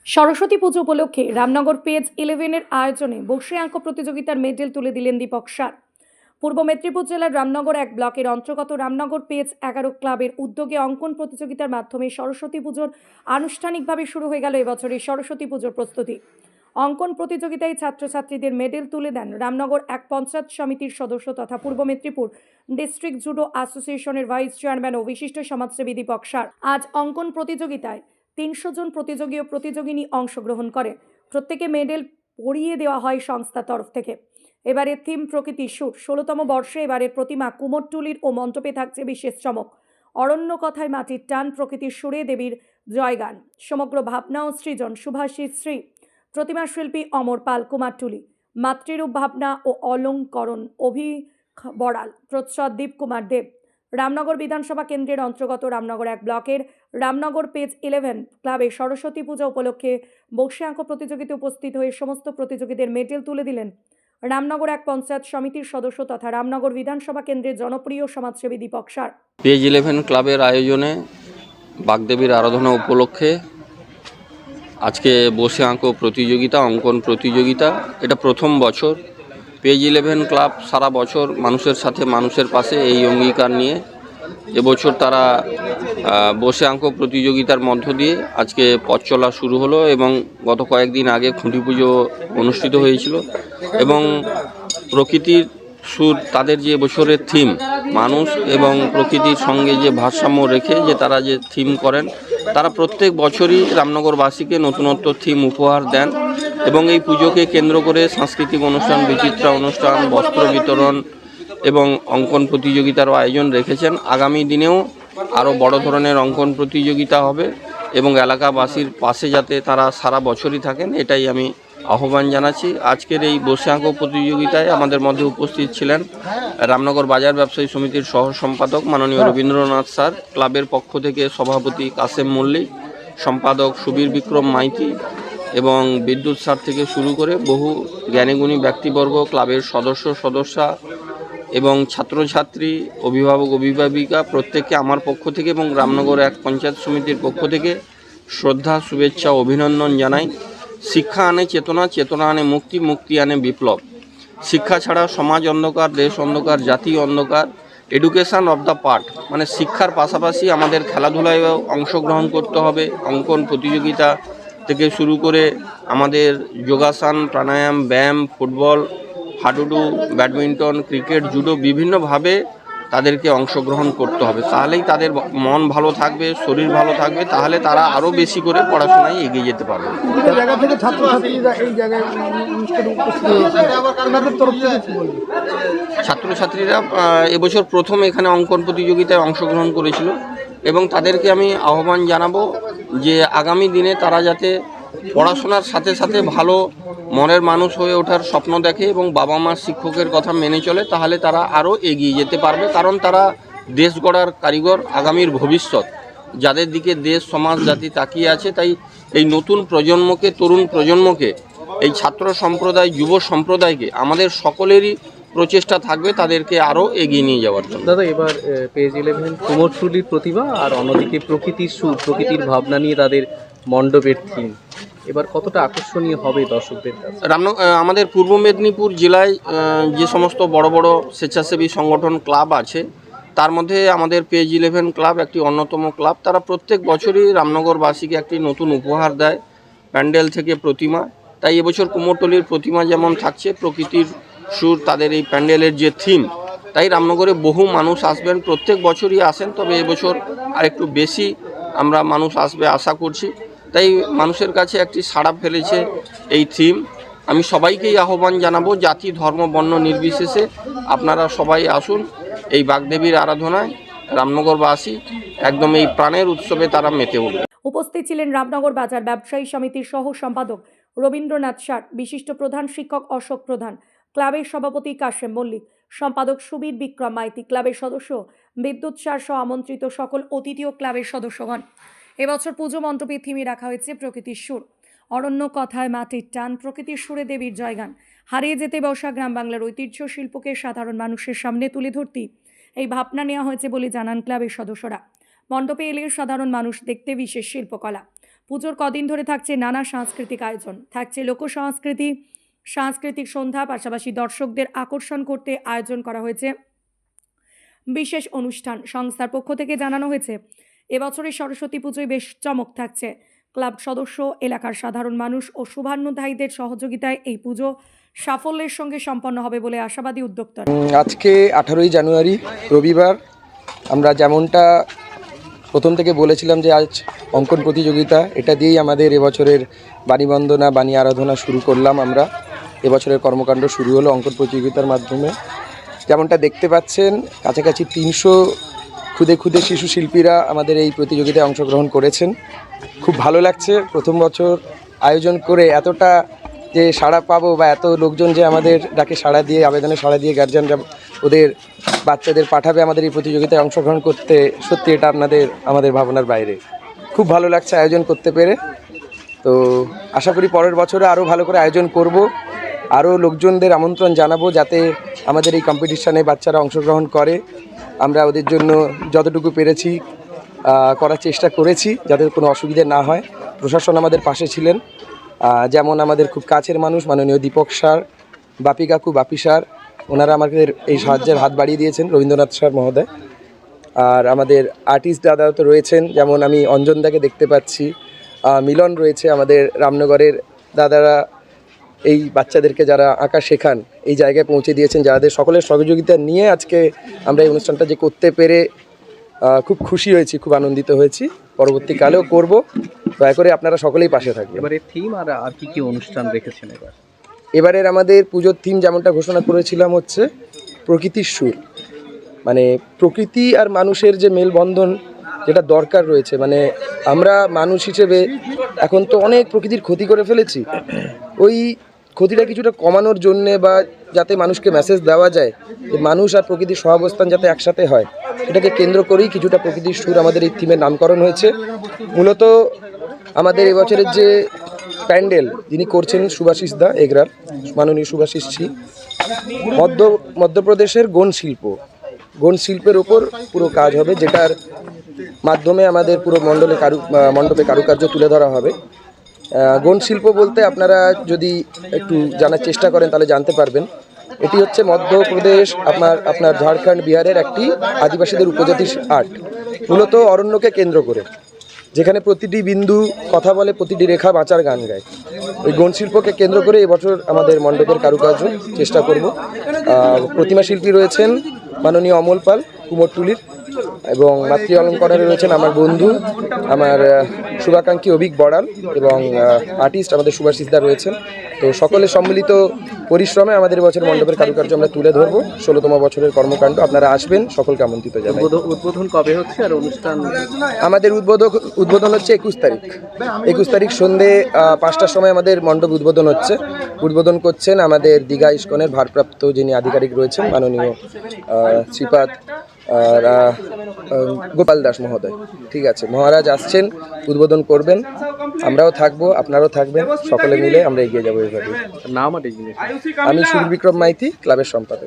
সরস্বতী পুজো উপলক্ষে রামনগর পেজ 11-এর আয়োজনে বসে আঁকো প্রতিযোগিতার মেডেল তুলে দিলেন দীপক সার। পূর্ব মেদিনীপুর জেলার রামনগর 1 ব্লকের অন্তর্গত রামনগর পেজ 11 ক্লাবের উদ্যোগে অঙ্কন প্রতিযোগিতার মাধ্যমে সরস্বতী পুজোর আনুষ্ঠানিকভাবে শুরু হয়ে গেল এবছরের সরস্বতী পুজোর প্রস্তুতি। অঙ্কন প্রতিযোগিতায় ছাত্রছাত্রীদের মেডেল তুলে দেন রামনগর 1 পঞ্চায়েত সমিতির সদস্য তথা পূর্ব মেদিনীপুর ডিস্ট্রিক্ট জুডো অ্যাসোসিয়েশনের ভাইস চেয়ারম্যান ও বিশিষ্ট সমাজসেবী দীপক সার। আজ অঙ্কন প্রতিযোগিতায় 300 জন প্রতিযোগী ও প্রতিযোগিনী অংশগ্রহণ করে। প্রত্যেকে মেডেল পরিয়ে দেওয়া হয় সংস্থার তরফ থেকে। এবারের থিম প্রকৃতির সুর। 16তম বর্ষে এবারের প্রতিমা কুমোরটুলির ও মণ্ডপে থাকছে বিশেষ চমক। অরণ্য কথায় মাটির টান, প্রকৃতির সুরে দেবীর জয়গান। সমগ্র ভাবনা ও সৃজন সুভাষিত শ্রী প্রতিমা শিল্পী অমর পাল, কুমারটুলি। মাতৃরূপ ভাবনা ও অলঙ্করণ বড়াল, প্রচ্ছদ দীপ কুমার দেব। রামনগর বিধানসভা কেন্দ্রের অন্তর্গত রামনগর 1 ব্লকের রামনগর পেজ 11 ক্লাবে সরস্বতী পূজা উপলক্ষে বসে আঁকো প্রতিযোগিতায় উপস্থিত হয়ে সমস্ত প্রতিযোগীদের মেডেল তুলে দিলেন রামনগর 1 পঞ্চায়েত সমিতির সদস্য তথা রামনগর বিধানসভা কেন্দ্রের জনপ্রিয় সমাজসেবী দীপক সার। পেজ 11 ক্লাবের আয়োজনে বাগদেবীর আরাধনা উপলক্ষে আজকে বসে আঁকো প্রতিযোগিতা, অঙ্কন প্রতিযোগিতা। এটা প্রথম বছর। পেজ 11 ক্লাব সারা বছর মানুষের সাথে মানুষের পাশে এই অঙ্গীকার নিয়ে এবছর তারা বসে আঁকো প্রতিযোগিতার মধ্য দিয়ে আজকে পথ চলা শুরু হলো এবং গত কয়েকদিন আগে খুঁটি পুজো অনুষ্ঠিত হয়েছিল এবং প্রকৃতির সুর তাদের যে বছরের থিম মানুষ এবং প্রকৃতির সঙ্গে যে ভারসাম্য রেখে যে তারা যে থিম করেন, তারা প্রত্যেক বছরই রামনগরবাসীকে নতুনত্ব থিম উপহার দেন এবং এই পুজোকে কেন্দ্র করে সাংস্কৃতিক অনুষ্ঠান, বিচিত্রা অনুষ্ঠান, বস্ত্র বিতরণ এবং অঙ্কন প্রতিযোগিতারও আয়োজন রেখেছেন। আগামী দিনেও আরও বড় ধরনের অঙ্কন প্রতিযোগিতা হবে এবং এলাকাবাসীর পাশে যাতে তারা সারা বছরই থাকেন, এটাই আমি আহ্বান জানাচ্ছি। আজকের এই বসে আঁকো প্রতিযোগিতায় আমাদের মধ্যে উপস্থিত ছিলেন রামনগর বাজার ব্যবসায়ী সমিতির সহ সম্পাদক মাননীয় রবীন্দ্রনাথ স্যার, ক্লাবের পক্ষ থেকে সভাপতি কাসেম মল্লিক, সম্পাদক সুবীর বিক্রম মাইতি এবং বিদ্যুৎ স্যার থেকে শুরু করে বহু জ্ঞানীগুণী ব্যক্তিবর্গ, ক্লাবের সদস্যা এবং ছাত্রছাত্রী, অভিভাবক অভিভাবিকা প্রত্যেককে আমার পক্ষ থেকে এবং রামনগর 1 পঞ্চায়েত সমিতির পক্ষ থেকে শ্রদ্ধা, শুভেচ্ছা, অভিনন্দন জানাই। শিক্ষা আনে চেতনা, চেতনা আনে মুক্তি, মুক্তি আনে বিপ্লব। শিক্ষা ছাড়া সমাজ অন্ধকার, দেশ অন্ধকার, জাতি অন্ধকার। এডুকেশান অফ দ্য পার্ট, মানে শিক্ষার পাশাপাশি আমাদের খেলাধুলায়ও অংশগ্রহণ করতে হবে। অঙ্কন প্রতিযোগিতা থেকে শুরু করে আমাদের যোগাসন, প্রাণায়াম, ব্যায়াম, ফুটবল, হাডুডু, ব্যাডমিন্টন, ক্রিকেট, জুডো বিভিন্নভাবে তাদেরকে অংশগ্রহণ করতে হবে। তাহলেই তাদের মন ভালো থাকবে, শরীর ভালো থাকবে, তাহলে তারা আরও বেশি করে পড়াশোনায় এগিয়ে যেতে পারবে। ছাত্রছাত্রীরা এবছর প্রথম এখানে অঙ্কন প্রতিযোগিতায় অংশগ্রহণ করেছিল এবং তাদেরকে আমি আহ্বান জানাবো যে আগামী দিনে তারা যাতে পড়াশোনার সাথে সাথে ভালো মনের মানুষ হয়ে ওঠার স্বপ্ন দেখে এবং বাবা মা শিক্ষকের কথা মেনে চলে, তাহলে তারা আরও এগিয়ে যেতে পারবে। কারণ তারা দেশ গড়ার কারিগর, আগামীর ভবিষ্যৎ, যাদের দিকে দেশ, সমাজ, জাতি তাকিয়ে আছে। তাই এই নতুন প্রজন্মকে, তরুণ প্রজন্মকে, এই ছাত্র সম্প্রদায়, যুব সম্প্রদায়কে আমাদের সকলেরই প্রচেষ্টা থাকবে তাদেরকে আরও এগিয়ে নিয়ে যাওয়ার জন্য। দাদা, এবার পেজ 11 কুমোরটুলির প্রতিভা আর অন্যদিকে প্রকৃতির সুর, প্রকৃতির ভাবনা নিয়ে তাদের মণ্ডপের থিম, এবার কতটা আকর্ষণীয় হবে দর্শকদের কাছে? আমাদের পূর্ব মেদিনীপুর জেলায় যে সমস্ত বড় বড় স্বেচ্ছাসেবী সংগঠন, ক্লাব আছে, তার মধ্যে আমাদের পেজ 11 ক্লাব একটি অন্যতম ক্লাব। তারা প্রত্যেক বছরই রামনগরবাসীকে একটি নতুন উপহার দেয়, প্যান্ডেল থেকে প্রতিমা। তাই এবছর কুমোরটুলির প্রতিমা যেমন থাকছে, প্রকৃতির সুর তাদের এই প্যান্ডেলের যে থিম, তাই রামনগরে বহু মানুষ আসবেন, প্রত্যেক বছরই আসেন, তবে এবছর আরেকটু বেশি আমরা মানুষ আসবে আশা করছি। তাই মানুষের কাছে একটি সাড়া ফেলেছে এই থিম। আমি সবাইকেই আহ্বান জানাবো, জাতি, ধর্ম, বর্ণ নির্বিশেষে আপনারা সবাই আসুন এই বাগদেবীর আরাধনায়। রামনগরবাসী একদম এই প্রাণের উৎসবে তারা মেতে উঠবে। উপস্থিত ছিলেন রামনগর বাজার ব্যবসায়ী সমিতির সহ সম্পাদক রবীন্দ্রনাথ সার, বিশিষ্ট প্রধান শিক্ষক অশোক প্রধান, ক্লাবের সভাপতি কাশেম মল্লিক, সম্পাদক সুবীর বিক্রম মাইতি, ক্লাবের সদস্য বিদ্যুৎ সার সহ আমন্ত্রিত সকল অতিথি ও ক্লাবের সদস্যগণ। এবছর পুজো মণ্ডপে থিমে রাখা হয়েছে প্রকৃতির সুর। অরণ্য কথায় মাটির টান, প্রকৃতির সুরে দেবীর জয়গান। হারিয়ে যেতে বসা গ্রাম বাংলার ঐতিহ্য শিল্পকে সাধারণ মানুষের সামনে তুলে ধরতেই এই ভাবনা নেওয়া হয়েছে বলে জানান ক্লাবের সদস্যরা। মণ্ডপে এলে সাধারণ মানুষ দেখতে বিশেষ শিল্পকলা। পুজোর কদিন ধরে থাকছে নানা সাংস্কৃতিক আয়োজন, থাকছে লোকসংস্কৃতি, সাংস্কৃতিক সন্ধ্যা, পাশাপাশি দর্শকদের আকর্ষণ করতে আয়োজন করা হয়েছে বিশেষ অনুষ্ঠান। সংস্থার পক্ষ থেকে জানানো হয়েছে এবছরের সরস্বতী পুজোয় বেশ চমক থাকছে। ক্লাব সদস্য, এলাকার সাধারণ মানুষ ও শুভান্যধায়ীদের সহযোগিতায় এই পুজো সাফল্যের সঙ্গে সম্পন্ন হবে বলে আশাবাদী উদ্যোক্তারা। আজকে 18ই জানুয়ারি রবিবার, আমরা যেমনটা প্রথম থেকে বলেছিলাম যে আজ অঙ্কন প্রতিযোগিতা, এটা দিয়েই আমাদের এবছরের বাণী বন্দনা, বাণী আরাধনা শুরু করলাম। আমরা এবছরের কর্মকাণ্ড শুরু হলো অঙ্কন প্রতিযোগিতার মাধ্যমে। যেমনটা দেখতে পাচ্ছেন, কাছাকাছি 300 ক্ষুদে ক্ষুদে শিশু শিল্পীরা আমাদের এই প্রতিযোগিতায় অংশগ্রহণ করেছেন। খুব ভালো লাগছে প্রথম বছর আয়োজন করে এতটা যে সাড়া পাবো, বা এত লোকজন যে আমাদের ডাকে সাড়া দিয়ে, আবেদনে সাড়া দিয়ে গার্জিয়ানরা ওদের বাচ্চাদের পাঠাবে আমাদের এই প্রতিযোগিতায় অংশগ্রহণ করতে, সত্যি এটা আমাদের ভাবনার বাইরে। খুব ভালো লাগছে আয়োজন করতে পেরে। তো আশা করি পরের বছরে আরও ভালো করে আয়োজন করব, আরও লোকজনদের আমন্ত্রণ জানাবো যাতে আমাদের এই কম্পিটিশানে বাচ্চারা অংশগ্রহণ করে। আমরা ওদের জন্য যতটুকু পেরেছি করার চেষ্টা করেছি, যাতে কোনো অসুবিধে না হয়। প্রশাসন আমাদের পাশে ছিলেন, যেমন আমাদের খুব কাছের মানুষ মাননীয় দীপক স্যার, বাপি কাকু, বাপি স্যার, ওনারা আমাদের এই সাহায্যের হাত বাড়িয়ে দিয়েছেন, রবীন্দ্রনাথ স্যার মহোদয়। আর আমাদের আর্টিস্ট দাদা তো রয়েছেন, যেমন আমি অঞ্জনদাকে দেখতে পাচ্ছি, মিলন রয়েছে, আমাদের রামনগরের দাদারা এই বাচ্চাদেরকে যারা আঁকা শেখান এই জায়গায় পৌঁছে দিয়েছেন, যাদের সকলের সহযোগিতা নিয়ে আজকে আমরা এই অনুষ্ঠানটা যে করতে পেরে খুব খুশি হয়েছি, খুব আনন্দিত হয়েছি। পরবর্তীকালেও করব, দয়া করে আপনারা সকলেই পাশে থাকবেন। এবারে থিম আর কি কি অনুষ্ঠান রেখেছেন? এবারের আমাদের পুজোর থিম যেমনটা ঘোষণা করেছিলাম হচ্ছে প্রকৃতির সুর, মানে প্রকৃতি আর মানুষের যে মেলবন্ধন যেটা দরকার রয়েছে। মানে আমরা মানুষ হিসেবে এখন তো অনেক প্রকৃতির ক্ষতি করে ফেলেছি, ওই ক্ষতিটা কিছুটা কমানোর জন্যে, বা যাতে মানুষকে মেসেজ দেওয়া যায় যে মানুষ আর প্রকৃতির সহাবস্থান যাতে একসাথে হয়, সেটাকে কেন্দ্র করেই কিছুটা প্রকৃতির সুর আমাদের এই থিমের নামকরণ হয়েছে। মূলত আমাদের এবছরের যে প্যান্ডেল যিনি করছেন সুভাষিস দা, এগরার মাননীয় সুভাষিস জি, মধ্যপ্রদেশের গণ শিল্পের ওপর পুরো কাজ হবে, যেটার মাধ্যমে আমাদের পুরো মণ্ডপে কারুকার্য তুলে ধরা হবে। গণ শিল্প বলতে আপনারা যদি একটু জানার চেষ্টা করেন তাহলে জানতে পারবেন। এটি হচ্ছে মধ্যপ্রদেশ, আপনার ঝাড়খণ্ড, বিহারের একটি আদিবাসীদের উপজাতির আর্ট, মূলত অরণ্যকে কেন্দ্র করে, যেখানে প্রতিটি বিন্দু কথা বলে, প্রতিটি রেখা বাঁচার গান গায়। ওই গণ শিল্পকে কেন্দ্র করে এবছর আমাদের মণ্ডপের কারুকার্য চেষ্টা করব। প্রতিমা শিল্পী রয়েছেন মাননীয় অমল পাল কুমোরটুলির, এবং মাতৃ অলঙ্কারে রয়েছেন আমার বন্ধু, আমার শুভাকাঙ্ক্ষী অভিক বড়াল, এবং আর্টিস্ট আমাদের সুভাষিসদা রয়েছেন। তো সকলের সম্মিলিত পরিশ্রমে আমাদের এবছর মণ্ডপের কারুকার্য আমরা তুলে ধরবো। 16তম বছরের কর্মকাণ্ড, আপনারা আসবেন, সকলকে আমন্ত্রিত জানাই। উদ্বোধন কবে হচ্ছে আর অনুষ্ঠান? আমাদের উদ্বোধন হচ্ছে 21 তারিখ সন্ধ্যে 5টার সময় আমাদের মণ্ডপ উদ্বোধন হচ্ছে। উদ্বোধন করছেন আমাদের দীঘা ইস্কনের ভারপ্রাপ্ত যিনি আধিকারিক রয়েছেন মাননীয় শ্রীপাদ গোপাল দাস মহোদয়। ঠিক আছে, মহারাজ আসছেন, উদ্বোধন করবেন, আমরাও থাকবো, আপনারাও থাকবেন, সকলে মিলে আমরা এগিয়ে যাবো এইভাবে। নাম আর এই জিনিস? আমি সুরবিক্রম মাইতি, ক্লাবের সম্পাদক।